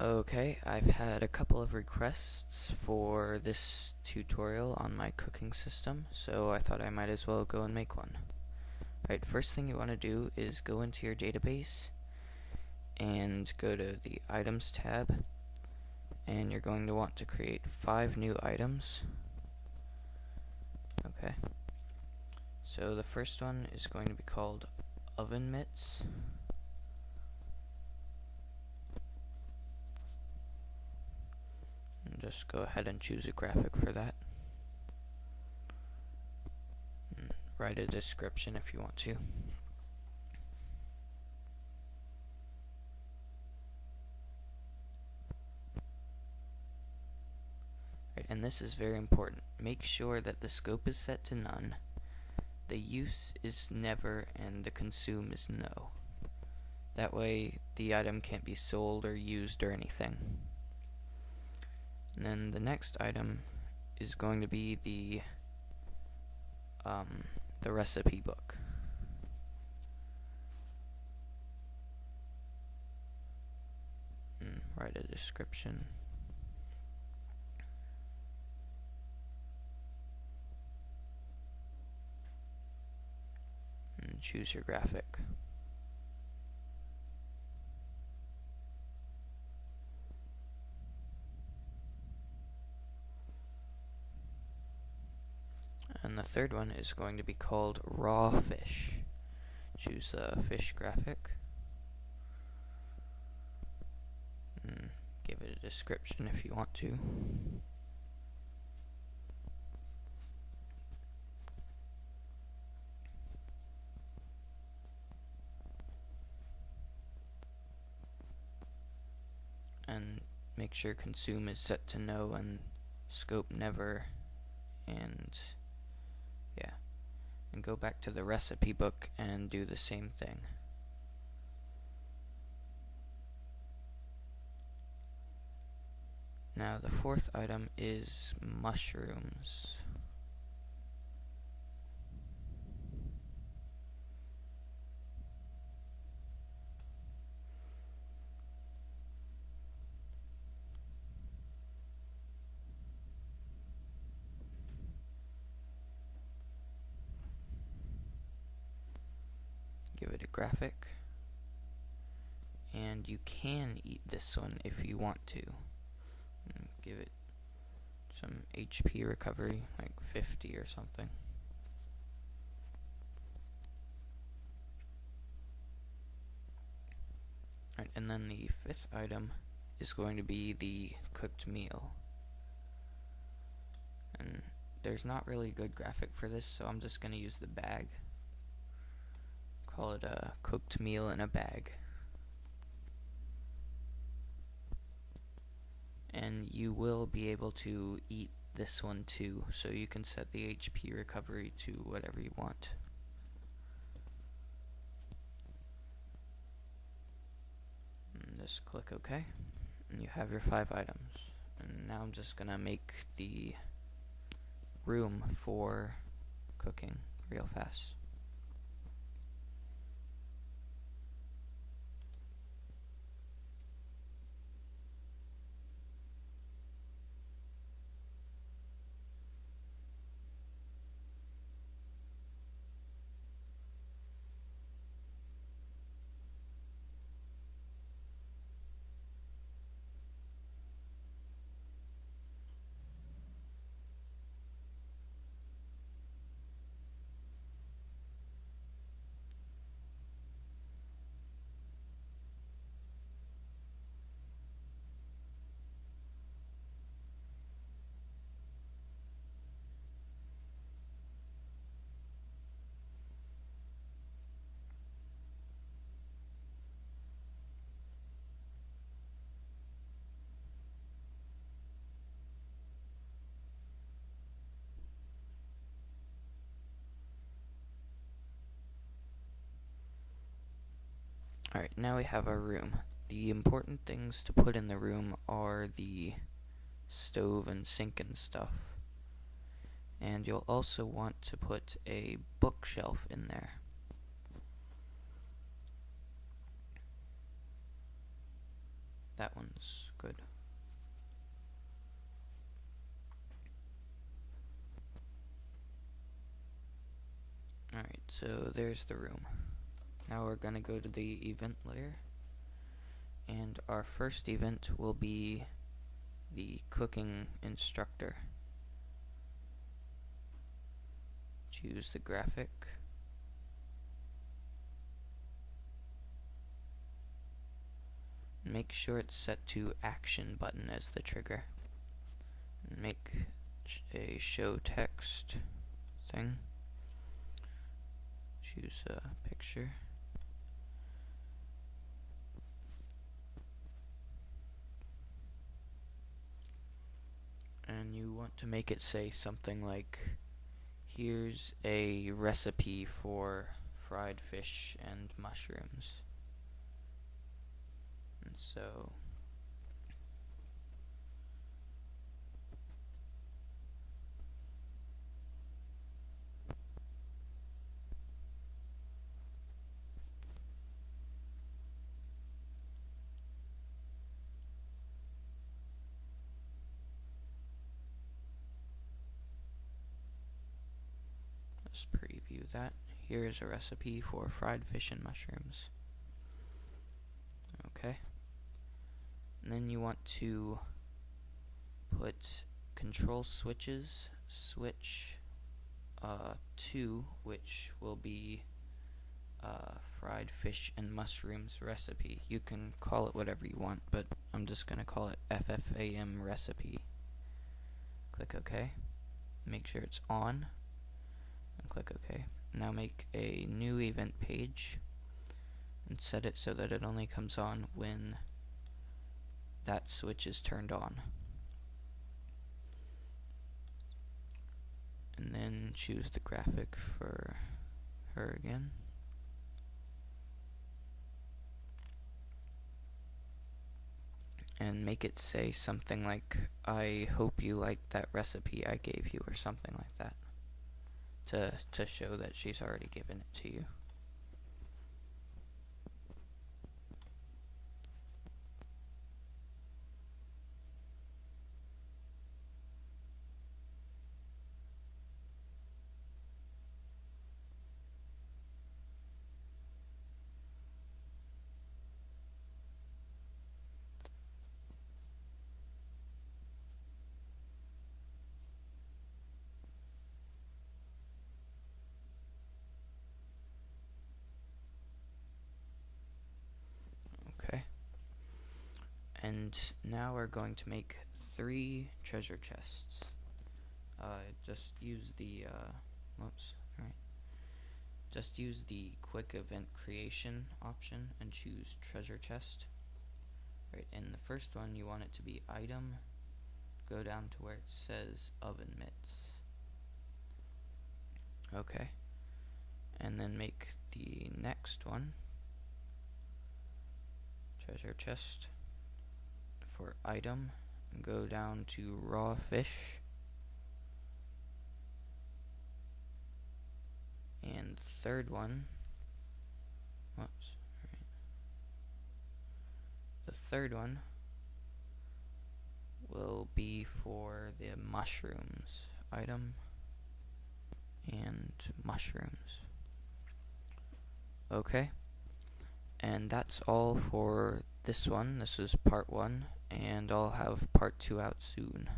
Okay, I've had a couple of requests for this tutorial on my cooking system, so I thought I might as well go and make one. Alright, first thing you want to do is go into your database and go to the Items tab, and you're going to want to create 5 new items. Okay, so the first one is going to be called Oven Mitts. Just go ahead and choose a graphic for that. And write a description if you want to. Right, and this is very important. Make sure that the scope is set to none, the use is never, and the consume is no. That way the item can't be sold or used or anything. And then the next item is going to be the recipe book. And write a description. And choose your graphic. And the third one is going to be called raw fish. Choose a fish graphic. And give it a description if you want to. And make sure consume is set to no and scope never, and and go back to the recipe book and do the same thing. Now the fourth item is mushrooms. Give it a graphic, and you can eat this one if you want to. And give it some HP recovery, like 50 or something. Right, and then the fifth item is going to be the cooked meal. And there's not really a good graphic for this, so I'm just going to use the bag. Call it a cooked meal in a bag. And you will be able to eat this one too, so you can set the HP recovery to whatever you want. And just click OK, and you have your 5 items. And now I'm just gonna make the room for cooking real fast. Alright, now we have our room. The important things to put in the room are the stove and sink and stuff. And you'll also want to put a bookshelf in there. that one's good. Alright, so there's the room. Now we're gonna go to the event layer, and our first event will be the cooking instructor. Choose the graphic. Make sure it's set to action button as the trigger. Make a show text thing. Choose a picture. And you want to make it say something like, here's a recipe for fried fish and mushrooms. And so let's preview that. Here is a recipe for fried fish and mushrooms. Okay. And then you want to put control switches, switch 2, which will be fried fish and mushrooms recipe. You can call it whatever you want, but I'm just going to call it FFAM recipe. Click OK. Make sure it's on, and click OK. Now make a new event page and set it so that it only comes on when that switch is turned on. And then choose the graphic for her again. And make it say something like, I hope you liked that recipe I gave you, or something like that, to show that she's already given it to you. Okay. And now we're going to make 3 treasure chests. Just use the Just use the quick event creation option and choose treasure chest. Right, in the first one you want it to be item, go down to where it says oven mitts. Okay. And then make the next one treasure chest for item, and go down to raw fish, and third one, the third one will be for the mushrooms, item and mushrooms. Okay, and that's all for this one. This is part 1, and I'll have part 2 out soon.